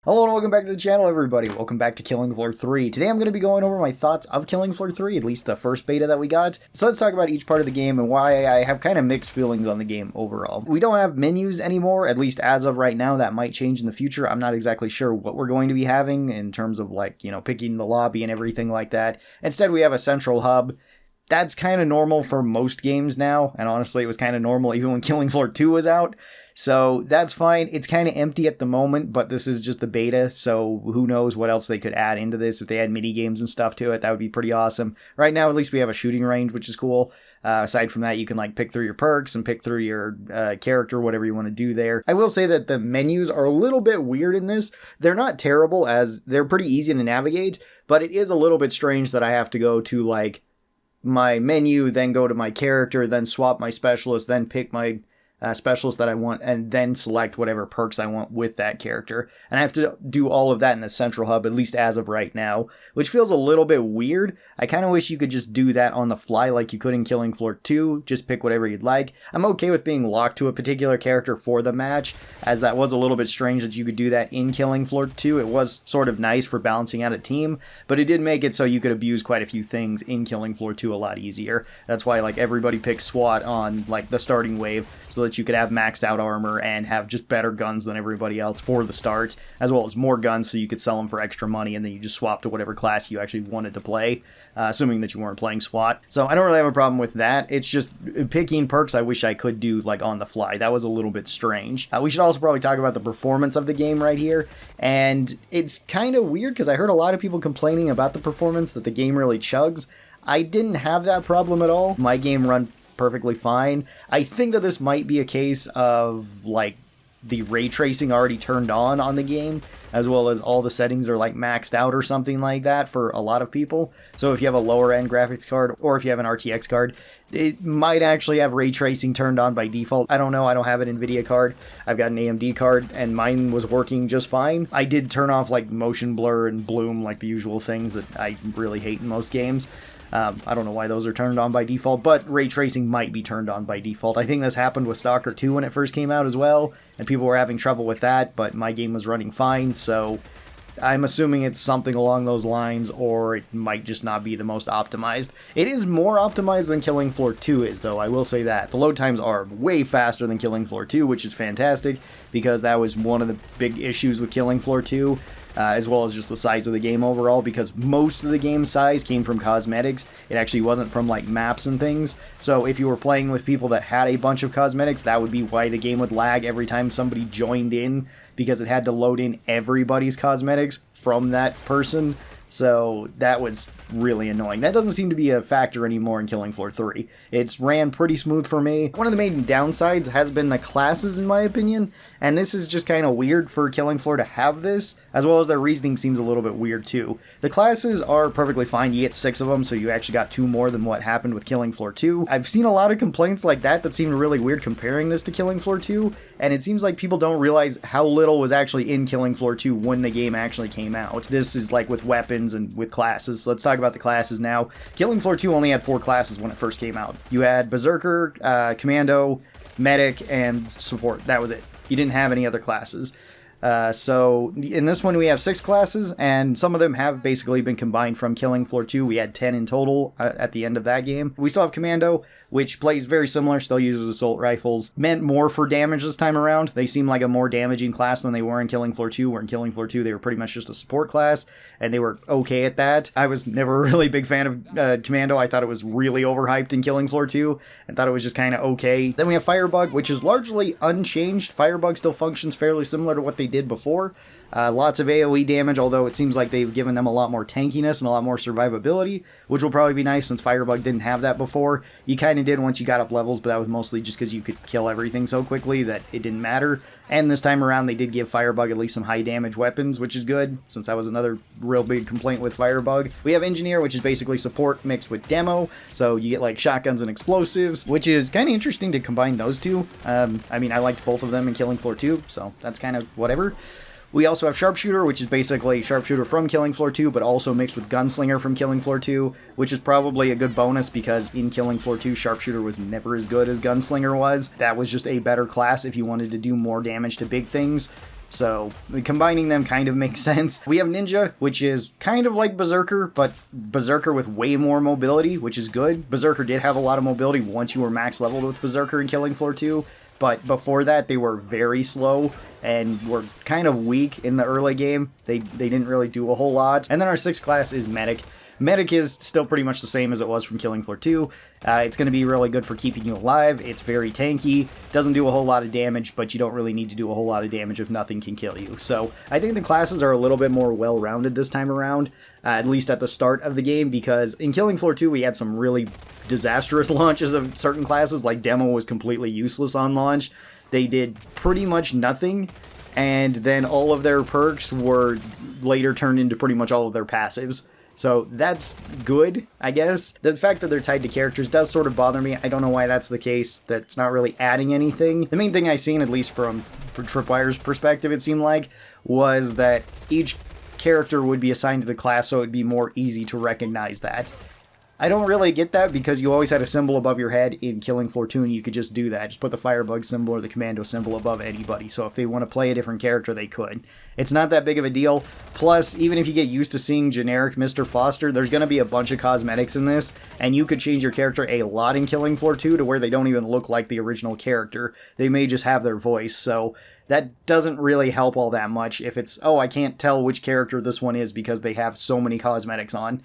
Hello and welcome back to the channel, everybody. Welcome back to Killing Floor 3. Today I'm going to be going over my thoughts of Killing Floor 3, at least the first beta that we got. So let's talk about each part of the game and why I have kind of mixed feelings on the game overall. We don't have menus anymore, at least as of right now. That might change in the future. I'm not exactly sure what we're going to be having in terms of picking the lobby and everything like that. Instead, we have a central hub. That's kind of normal for most games now, and honestly, it was kind of normal even when Killing Floor 2 was out. So that's fine. It's kind of empty at the moment, but this is just the beta, so who knows what else they could add into this. If they had mini games and stuff to it, that would be pretty awesome. Right now, at least we have a shooting range, which is cool. Aside from that, you can pick through your perks and pick through your character, whatever you want to do there. I will say that the menus are a little bit weird in this. They're not terrible, as they're pretty easy to navigate, but it is a little bit strange that I have to go to my menu, then go to my character, then swap my specialist, then pick my specialist that I want, and then select whatever perks I want with that character. And I have to do all of that in the central hub, at least as of right now, which feels a little bit weird. I kind of wish you could just do that on the fly like you could in Killing Floor 2, just pick whatever you'd like. I'm okay with being locked to a particular character for the match, as that was a little bit strange that you could do that in Killing Floor 2. It was sort of nice for balancing out a team, but it did make it so you could abuse quite a few things in Killing Floor 2 a lot easier. That's why everybody picks SWAT on the starting wave, so that you could have maxed out armor and have just better guns than everybody else for the start, as well as more guns so you could sell them for extra money, and then you just swap to whatever class you actually wanted to play, assuming that you weren't playing SWAT. So I don't really have a problem with that. It's just picking perks I wish I could do on the fly. That was a little bit strange. We should also probably talk about the performance of the game right here, and it's kind of weird because I heard a lot of people complaining about the performance, that the game really chugs. I didn't have that problem at all. My game run perfectly fine. I think that this might be a case of the ray tracing already turned on the game, as well as all the settings are maxed out or something like that for a lot of people. So if you have a lower end graphics card, or if you have an RTX card, it might actually have ray tracing turned on by default. I don't know. I don't have an NVIDIA card. I've got an AMD card, and mine was working just fine. I did turn off motion blur and bloom, the usual things that I really hate in most games. I don't know why those are turned on by default, but ray tracing might be turned on by default. I think this happened with Stalker 2 when it first came out as well, and people were having trouble with that, but my game was running fine, so I'm assuming it's something along those lines, or it might just not be the most optimized. It is more optimized than Killing Floor 2 is, though, I will say that. The load times are way faster than Killing Floor 2, which is fantastic, because that was one of the big issues with Killing Floor 2. As well as just the size of the game overall, because most of the game's size came from cosmetics. It actually wasn't from maps and things. So if you were playing with people that had a bunch of cosmetics, that would be why the game would lag every time somebody joined in, because it had to load in everybody's cosmetics from that person. So that was really annoying. That doesn't seem to be a factor anymore in Killing Floor 3. It's ran pretty smooth for me. One of the main downsides has been the classes, in my opinion, and this is just kind of weird for Killing Floor to have this, as well as their reasoning seems a little bit weird too. The classes are perfectly fine. You get 6 of them, so you actually got 2 more than what happened with Killing Floor 2. I've seen a lot of complaints like that seemed really weird comparing this to Killing Floor 2, and it seems like people don't realize how little was actually in Killing Floor 2 when the game actually came out. This is with weapons and with classes. So let's talk about the classes now. Killing Floor 2 only had 4 classes when it first came out. You had Berserker, Commando, Medic, and Support. That was it. You didn't have any other classes. So in this one we have 6 classes, and some of them have basically been combined from Killing Floor 2. We had 10 in total at the end of that game. We still have Commando, which plays very similar, still uses assault rifles. Meant more for damage this time around. They seem like a more damaging class than they were in Killing Floor 2, where in Killing Floor 2 they were pretty much just a support class, and they were okay at that. I was never a really big fan of Commando. I thought it was really overhyped in Killing Floor 2, and thought it was just kind of okay. Then we have Firebug, which is largely unchanged. Firebug still functions fairly similar to what they did before. Lots of AoE damage, although it seems like they've given them a lot more tankiness and a lot more survivability, which will probably be nice since Firebug didn't have that before. You kind of did once you got up levels, but that was mostly just because you could kill everything so quickly that it didn't matter. And this time around, they did give Firebug at least some high damage weapons, which is good, since that was another real big complaint with Firebug. We have Engineer, which is basically support mixed with demo, so you get shotguns and explosives, which is kind of interesting to combine those two. I mean, I liked both of them in Killing Floor 2, so that's kind of whatever. We also have Sharpshooter, which is basically Sharpshooter from Killing Floor 2, but also mixed with Gunslinger from Killing Floor 2, which is probably a good bonus because in Killing Floor 2, Sharpshooter was never as good as Gunslinger was. That was just a better class if you wanted to do more damage to big things. So combining them kind of makes sense. We have Ninja, which is kind of like Berserker, but Berserker with way more mobility, which is good. Berserker did have a lot of mobility once you were max leveled with Berserker in Killing Floor 2, but before that they were very slow and were kind of weak in the early game. They didn't really do a whole lot. And then our 6th class is Medic. Medic is still pretty much the same as it was from Killing Floor 2. It's going to be really good for keeping you alive. It's very tanky, doesn't do a whole lot of damage, but you don't really need to do a whole lot of damage if nothing can kill you. So I think the classes are a little bit more well-rounded this time around, at least at the start of the game, because in Killing Floor 2 we had some really disastrous launches of certain classes, like Demo was completely useless on launch. They did pretty much nothing, and then all of their perks were later turned into pretty much all of their passives. So that's good, I guess. The fact that they're tied to characters does sort of bother me. I don't know why that's the case. That's not really adding anything. The main thing I seen, at least from Tripwire's perspective, it seemed like, was that each character would be assigned to the class, so it'd be more easy to recognize that. I don't really get that because you always had a symbol above your head in Killing Floor 2 and you could just do that. Just put the Firebug symbol or the Commando symbol above anybody. So if they want to play a different character, they could. It's not that big of a deal. Plus, even if you get used to seeing generic Mr. Foster, there's going to be a bunch of cosmetics in this, and you could change your character a lot in Killing Floor 2 to where they don't even look like the original character. They may just have their voice, so that doesn't really help all that much if it's, oh, I can't tell which character this one is because they have so many cosmetics on.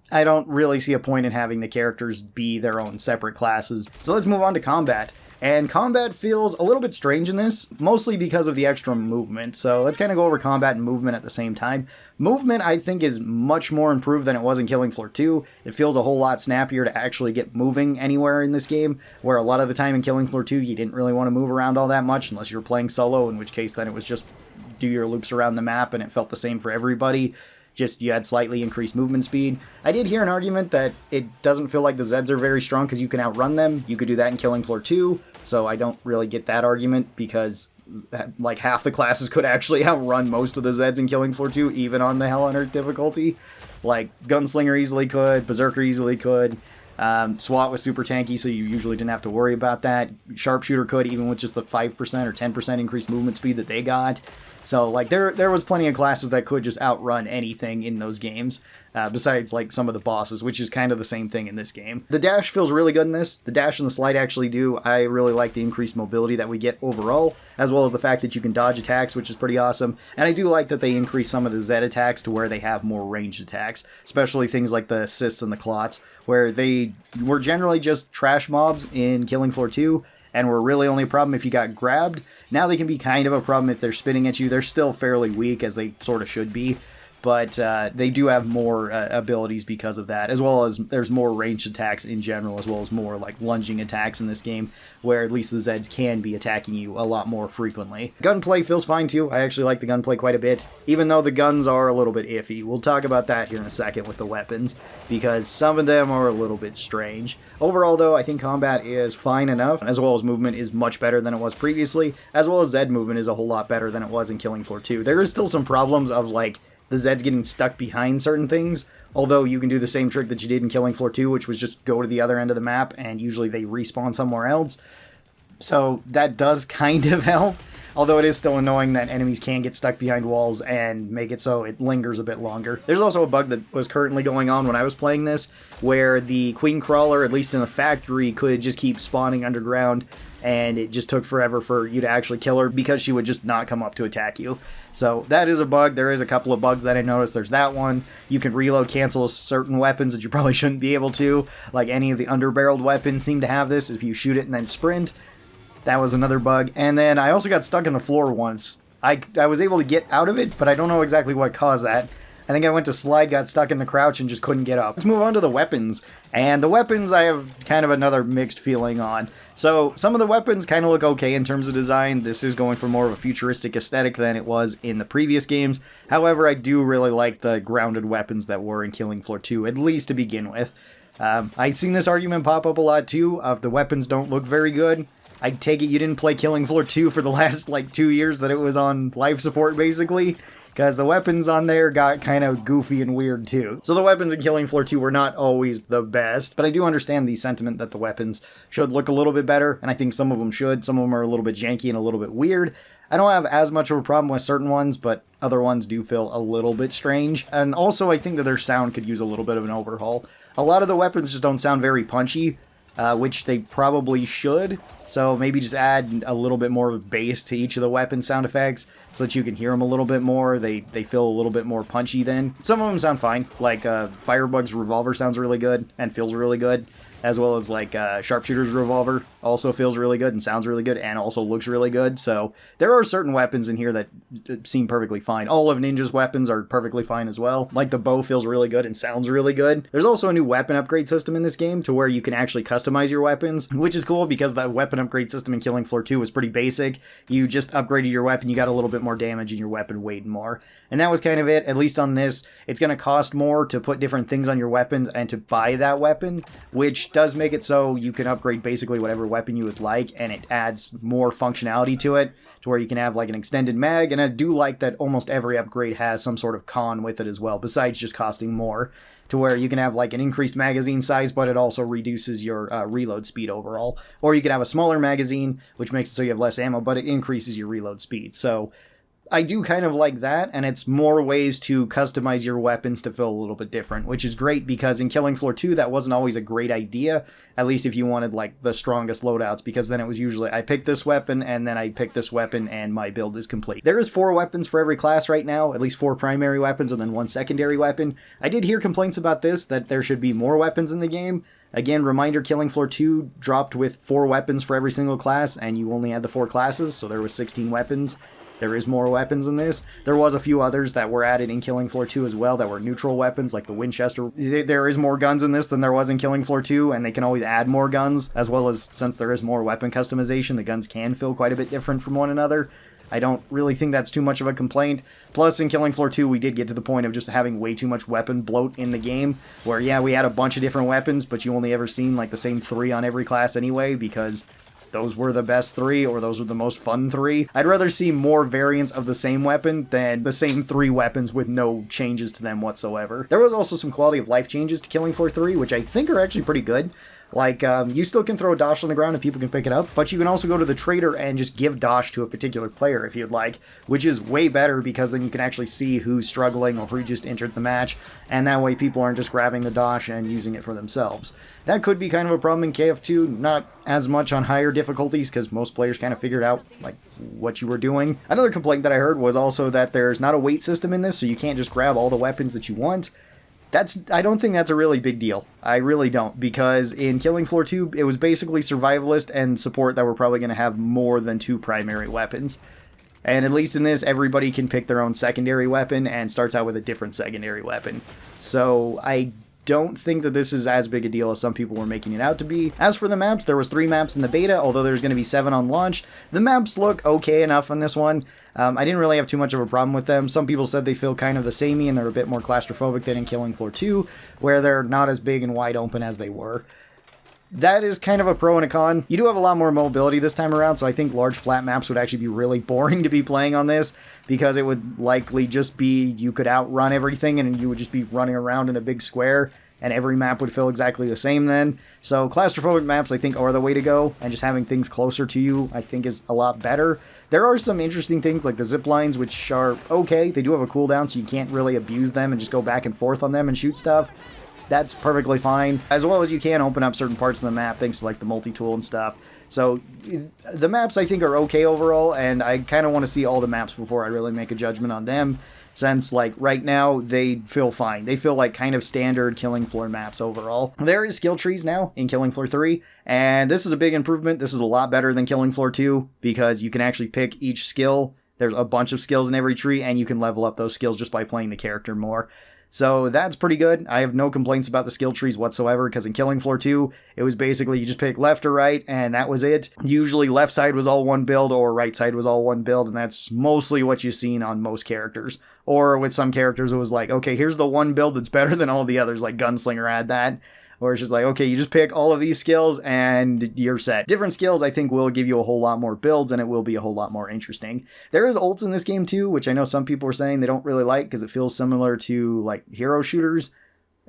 I don't really see a point in having the characters be their own separate classes. So let's move on to combat. And combat feels a little bit strange in this, mostly because of the extra movement. So let's kind of go over combat and movement at the same time. Movement, I think, is much more improved than it was in Killing Floor 2. It feels a whole lot snappier to actually get moving anywhere in this game, where a lot of the time in Killing Floor 2, you didn't really want to move around all that much unless you were playing solo, in which case then it was just do your loops around the map and it felt the same for everybody. Just you had slightly increased movement speed. I did hear an argument that it doesn't feel like the Zeds are very strong because you can outrun them. You could do that in Killing Floor 2, so I don't really get that argument because like half the classes could actually outrun most of the Zeds in Killing Floor 2, even on the Hell on Earth difficulty. Like Gunslinger easily could, Berserker easily could. SWAT was super tanky, so you usually didn't have to worry about that. Sharpshooter could, even with just the 5% or 10% increased movement speed that they got. So, like, there was plenty of classes that could just outrun anything in those games, besides, like, some of the bosses, which is kind of the same thing in this game. The dash feels really good in this. The dash and the slide actually do. I really like the increased mobility that we get overall, as well as the fact that you can dodge attacks, which is pretty awesome. And I do like that they increase some of the Z attacks to where they have more ranged attacks, especially things like the assists and the clots, where they were generally just trash mobs in Killing Floor 2, and were really only a problem if you got grabbed. Now they can be kind of a problem if they're spinning at you. They're still fairly weak, as they sort of should be, but they do have more abilities because of that, as well as there's more ranged attacks in general, as well as more like lunging attacks in this game, where at least the Zeds can be attacking you a lot more frequently. Gunplay feels fine too. I actually like the gunplay quite a bit, even though the guns are a little bit iffy. We'll talk about that here in a second with the weapons, because some of them are a little bit strange. Overall though, I think combat is fine enough, as well as movement is much better than it was previously, as well as Zed movement is a whole lot better than it was in Killing Floor 2. There is still some problems of like the Zeds getting stuck behind certain things, although you can do the same trick that you did in Killing Floor 2, which was just go to the other end of the map, and usually they respawn somewhere else. So that does kind of help, although it is still annoying that enemies can get stuck behind walls and make it so it lingers a bit longer. There's also a bug that was currently going on when I was playing this, where the Queen Crawler, at least in the factory, could just keep spawning underground, and it just took forever for you to actually kill her because she would just not come up to attack you. So that is a bug. There is a couple of bugs that I noticed. There's that one. You can reload cancel certain weapons that you probably shouldn't be able to, like any of the underbarreled weapons seem to have this if you shoot it and then sprint. That was another bug. And then I also got stuck in the floor once. I was able to get out of it, but I don't know exactly what caused that. I think I went to slide, got stuck in the crouch, and just couldn't get up. Let's move on to the weapons. And the weapons I have kind of another mixed feeling on. So some of the weapons kind of look okay in terms of design. This is going for more of a futuristic aesthetic than it was in the previous games. However, I do really like the grounded weapons that were in Killing Floor 2, at least to begin with. I've seen this argument pop up a lot too, of the weapons don't look very good. I take it you didn't play Killing Floor 2 for the last, 2 years that it was on life support, basically, because the weapons on there got kind of goofy and weird, too. So the weapons in Killing Floor 2 were not always the best, but I do understand the sentiment that the weapons should look a little bit better, and I think some of them should. Some of them are a little bit janky and a little bit weird. I don't have as much of a problem with certain ones, but other ones do feel a little bit strange. And also, I think that their sound could use a little bit of an overhaul. A lot of the weapons just don't sound very punchy, which they probably should. So maybe just add a little bit more bass to each of the weapon sound effects so that you can hear them a little bit more. They feel a little bit more punchy then. Some of them sound fine, like Firebug's revolver sounds really good and feels really good, as well as like Sharpshooter's revolver also feels really good and sounds really good and also looks really good. So there are certain weapons in here that seem perfectly fine. All of Ninja's weapons are perfectly fine as well. Like the bow feels really good and sounds really good. There's also a new weapon upgrade system in this game to where you can actually customize your weapons, which is cool because the weapon upgrade system in Killing Floor 2 was pretty basic. You just upgraded your weapon, you got a little bit more damage and your weapon weighed more. And that was kind of it. At least on this, it's going to cost more to put different things on your weapons and to buy that weapon, which does make it so you can upgrade basically whatever weapon you would like, and it adds more functionality to it, to where you can have like an extended mag. And I do like that almost every upgrade has some sort of con with it as well, besides just costing more, to where you can have like an increased magazine size, but it also reduces your reload speed overall. Or you can have a smaller magazine, which makes it so you have less ammo, but it increases your reload speed. So I do kind of like that, and it's more ways to customize your weapons to feel a little bit different, which is great because in Killing Floor 2, that wasn't always a great idea, at least if you wanted like the strongest loadouts, because then it was usually, I pick this weapon, and then I pick this weapon, and my build is complete. There is 4 weapons for every class right now, at least 4 primary weapons, and then 1 secondary weapon. I did hear complaints about this, that there should be more weapons in the game. Again, reminder, Killing Floor 2 dropped with 4 weapons for every single class, and you only had the 4 classes, so there was 16 weapons. There is more weapons in this. There was a few others that were added in Killing Floor 2 as well that were neutral weapons, like the Winchester. There is more guns in this than there was in Killing Floor 2, and they can always add more guns, as well as, since there is more weapon customization, the guns can feel quite a bit different from one another. I don't really think that's too much of a complaint. Plus, in Killing Floor 2, we did get to the point of just having way too much weapon bloat in the game, where, yeah, we had a bunch of different weapons, but you only ever seen, like, the same 3 on every class anyway, because those were the best 3, or those were the most fun 3. I'd rather see more variants of the same weapon than the same 3 weapons with no changes to them whatsoever. There was also some quality of life changes to Killing Floor 3, which I think are actually pretty good. Like, you still can throw a dosh on the ground and people can pick it up, but you can also go to the trader and just give dosh to a particular player if you'd like, which is way better because then you can actually see who's struggling or who just entered the match, and that way people aren't just grabbing the dosh and using it for themselves. That could be kind of a problem in KF2, not as much on higher difficulties because most players kind of figured out, like, what you were doing. Another complaint that I heard was also that there's not a weight system in this, so you can't just grab all the weapons that you want. I don't think that's a really big deal. I really don't, because in Killing Floor 2, it was basically survivalist and support that were probably going to have more than 2 primary weapons. And at least in this, everybody can pick their own secondary weapon and starts out with a different secondary weapon. So I don't think that this is as big a deal as some people were making it out to be. As for the maps, there was 3 maps in the beta, although there's going to be 7 on launch. The maps look okay enough on this one. I didn't really have too much of a problem with them. Some people said they feel kind of the samey and they're a bit more claustrophobic than in Killing Floor 2, where they're not as big and wide open as they were. That is kind of a pro and a con. You do have a lot more mobility this time around, so I think large flat maps would actually be really boring to be playing on this, because it would likely just be you could outrun everything and you would just be running around in a big square, and every map would feel exactly the same then. So claustrophobic maps, I think, are the way to go, and just having things closer to you, I think, is a lot better. There are some interesting things like the zip lines, which are okay. They do have a cooldown, so you can't really abuse them and just go back and forth on them and shoot stuff. That's perfectly fine, as well as you can open up certain parts of the map thanks to like the multi-tool and stuff. So the maps, I think, are okay overall, and I kind of want to see all the maps before I really make a judgment on them, since like right now they feel fine. They feel like kind of standard Killing Floor maps overall. There is skill trees now in Killing Floor 3, and this is a big improvement. This is a lot better than Killing Floor 2 because you can actually pick each skill. There's a bunch of skills in every tree, and you can level up those skills just by playing the character more. So that's pretty good. I have no complaints about the skill trees whatsoever, because in Killing Floor 2, it was basically you just pick left or right, and that was it. Usually left side was all one build, or right side was all one build, and that's mostly what you've seen on most characters. Or with some characters, it was like, okay, here's the one build that's better than all the others, like Gunslinger had that. Or it's just like, okay, you just pick all of these skills and you're set. Different skills, I think, will give you a whole lot more builds, and it will be a whole lot more interesting. There is ults in this game too, which I know some people are saying they don't really like because it feels similar to like hero shooters.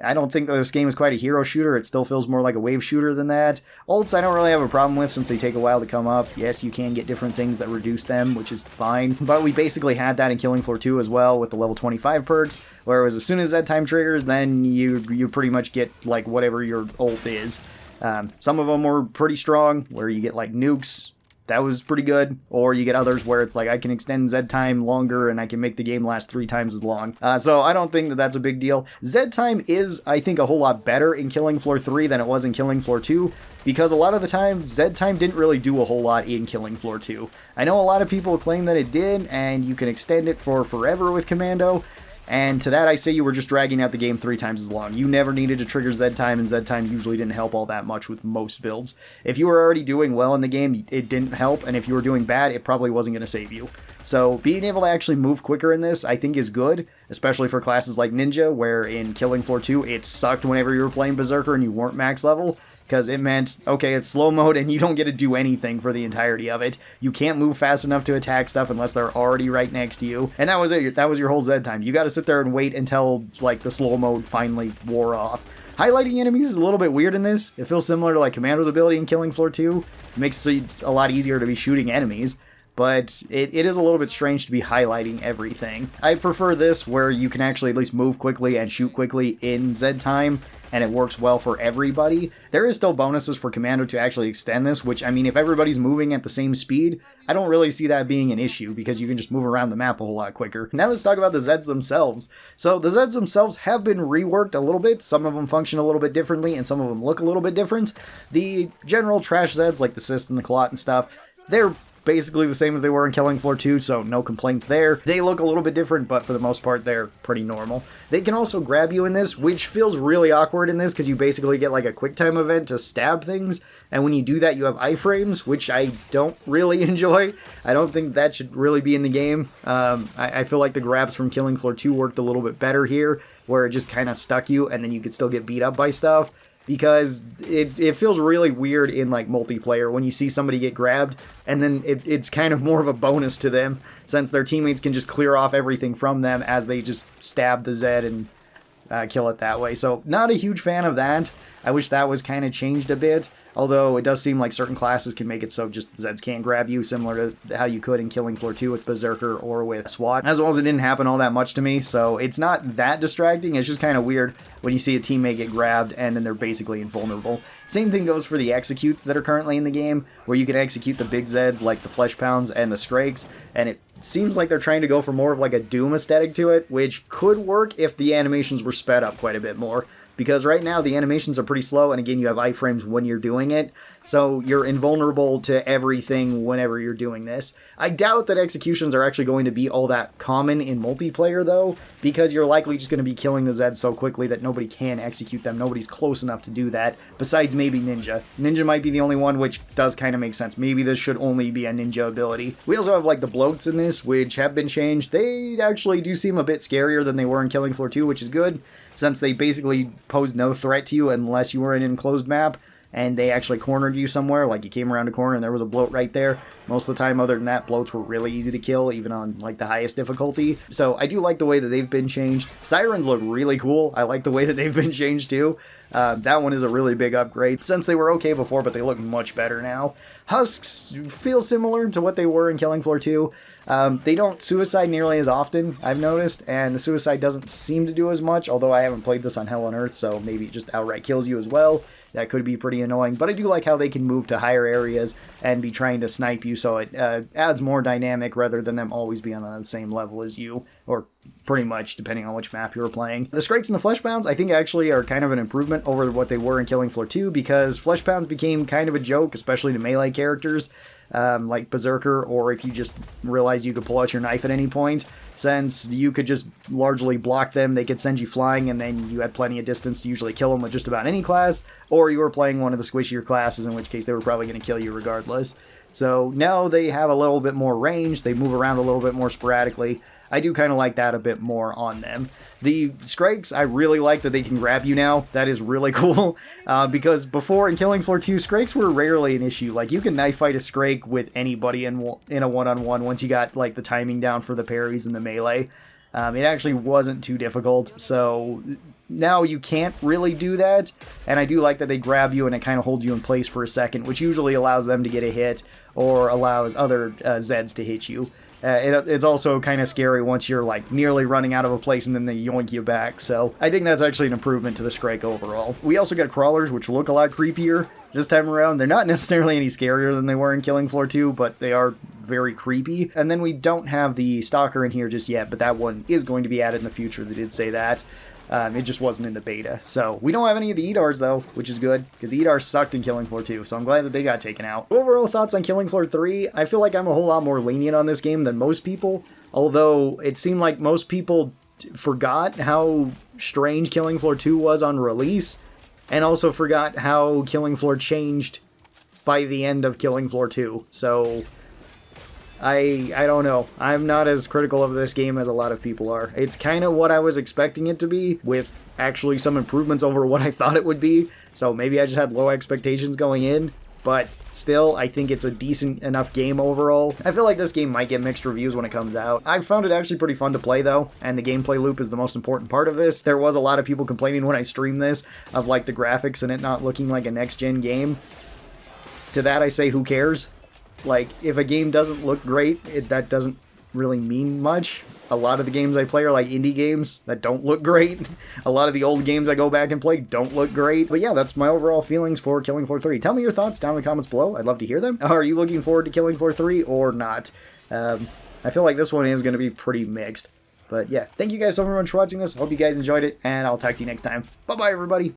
I don't think that this game is quite a hero shooter. It still feels more like a wave shooter than that. Ults I don't really have a problem with since they take a while to come up. Yes, you can get different things that reduce them, which is fine. But we basically had that in Killing Floor 2 as well with the level 25 perks, where it was as soon as that time triggers, then you pretty much get like whatever your ult is. Some of them were pretty strong, where you get like nukes. That was pretty good. Or you get others where it's like, I can extend Z time longer and I can make the game last 3 times as long. So I don't think that that's a big deal. Z time is, I think, a whole lot better in Killing Floor 3 than it was in Killing Floor 2, because a lot of the time, Z time didn't really do a whole lot in Killing Floor 2. I know a lot of people claim that it did, and you can extend it for forever with Commando. And to that I say you were just dragging out the game 3 times as long. You never needed to trigger Z time, and Z time usually didn't help all that much with most builds. If you were already doing well in the game, it didn't help, and if you were doing bad, it probably wasn't going to save you. So being able to actually move quicker in this, I think is good, especially for classes like Ninja, where in Killing Floor 2, it sucked whenever you were playing Berserker and you weren't max level, because it meant, okay, it's slow mode and you don't get to do anything for the entirety of it. You can't move fast enough to attack stuff unless they're already right next to you. And that was it. That was your whole Z time. You got to sit there and wait until, like, the slow mode finally wore off. Highlighting enemies is a little bit weird in this. It feels similar to, like, Commando's ability in Killing Floor 2. It makes it a lot easier to be shooting enemies. But it is a little bit strange to be highlighting everything. I prefer this where you can actually at least move quickly and shoot quickly in Z time, and it works well for everybody. There is still bonuses for Commando to actually extend this, which, I mean, if everybody's moving at the same speed, I don't really see that being an issue, because you can just move around the map a whole lot quicker. Now let's talk about the Zeds themselves. So the Zeds themselves have been reworked a little bit. Some of them function a little bit differently, and some of them look a little bit different. The general trash Zeds, like the Cyst and the Clot and stuff, they're basically the same as they were in Killing Floor 2, so no complaints there. They look a little bit different, but for the most part, they're pretty normal. They can also grab you in this, which feels really awkward in this, because you basically get like a quick time event to stab things, and when you do that, you have iframes, which I don't really enjoy. I don't think that should really be in the game. I feel like the grabs from Killing Floor 2 worked a little bit better here, where it just kind of stuck you, and then you could still get beat up by stuff. Because it feels really weird in like multiplayer when you see somebody get grabbed, and then it's kind of more of a bonus to them, since their teammates can just clear off everything from them as they just stab the Zed and kill it that way. So not a huge fan of that. I wish that was kind of changed a bit, although it does seem like certain classes can make it so just Zeds can't grab you, similar to how you could in Killing Floor 2 with Berserker or with SWAT. As well as it didn't happen all that much to me, so it's not that distracting. It's just kind of weird when you see a teammate get grabbed and then they're basically invulnerable. Same thing goes for the executes that are currently in the game, where you can execute the big Zeds like the Flesh Pounds and the Skrakes, and it seems like they're trying to go for more of like a Doom aesthetic to it, which could work if the animations were sped up quite a bit more. Because right now the animations are pretty slow, and again you have iframes when you're doing it, so you're invulnerable to everything whenever you're doing this. I doubt that executions are actually going to be all that common in multiplayer though, because you're likely just going to be killing the Zeds so quickly that nobody can execute them. Nobody's close enough to do that, besides maybe Ninja. Ninja might be the only one, which does kind of make sense. Maybe this should only be a Ninja ability. We also have like the bloats in this, which have been changed. They actually do seem a bit scarier than they were in Killing Floor 2, which is good, since they basically posed no threat to you unless you were in an enclosed map, and they actually cornered you somewhere, like you came around a corner and there was a bloat right there. Most of the time, other than that, bloats were really easy to kill, even on like the highest difficulty. So I do like the way that they've been changed. Sirens look really cool. I like the way that they've been changed too. That one is a really big upgrade, since they were okay before, but they look much better now. Husks feel similar to what they were in Killing Floor 2. They don't suicide nearly as often, I've noticed, and the suicide doesn't seem to do as much, although I haven't played this on Hell on Earth, so maybe it just outright kills you as well. That could be pretty annoying, but I do like how they can move to higher areas and be trying to snipe you, so it adds more dynamic rather than them always being on the same level as you, or pretty much, depending on which map you were playing. The Skrakes and the Flesh Pounds, I think, actually are kind of an improvement over what they were in Killing Floor 2, because Flesh Pounds became kind of a joke, especially to melee characters, like Berserker, or if you just realized you could pull out your knife at any point. Since you could just largely block them, they could send you flying, and then you had plenty of distance to usually kill them with just about any class, or you were playing one of the squishier classes, in which case they were probably going to kill you regardless. So now they have a little bit more range, they move around a little bit more sporadically. I do kind of like that a bit more on them. The Skrakes, I really like that they can grab you now. That is really cool, because before in Killing Floor 2, Skrakes were rarely an issue. Like, you can knife fight a Skrake with anybody in a one-on-one once you got like the timing down for the parries and the melee. It actually wasn't too difficult, so now you can't really do that, and I do like that they grab you and it kind of holds you in place for a second, which usually allows them to get a hit or allows other Zeds to hit you. It's also kind of scary once you're like nearly running out of a place and then they yoink you back, so I think that's actually an improvement to the Strike overall. We also got crawlers, which look a lot creepier this time around. They're not necessarily any scarier than they were in Killing Floor 2, but they are very creepy. And then we don't have the Stalker in here just yet, but that one is going to be added in the future. They did say that. It just wasn't in the beta. So we don't have any of the Edars though, which is good, because the Edars sucked in Killing Floor 2, so I'm glad that they got taken out. Overall thoughts on Killing Floor 3, I feel like I'm a whole lot more lenient on this game than most people, although it seemed like most people forgot how strange Killing Floor 2 was on release, and also forgot how Killing Floor changed by the end of Killing Floor 2, so I don't know. I'm not as critical of this game as a lot of people are. It's kind of what I was expecting it to be, with actually some improvements over what I thought it would be, so maybe I just had low expectations going in, but still, I think it's a decent enough game overall. I feel like this game might get mixed reviews when it comes out. I found it actually pretty fun to play though, and the gameplay loop is the most important part of this. There was a lot of people complaining when I streamed this of like the graphics and it not looking like a next-gen game. To that I say, who cares? Like, if a game doesn't look great, that doesn't really mean much. A lot of the games I play are like indie games that don't look great. A lot of the old games I go back and play don't look great. But yeah, that's my overall feelings for Killing Floor 3. Tell me your thoughts down in the comments below. I'd love to hear them. Are you looking forward to Killing Floor 3 or not? I feel like this one is going to be pretty mixed. But yeah, thank you guys so much for watching this. Hope you guys enjoyed it, and I'll talk to you next time. Bye-bye, everybody.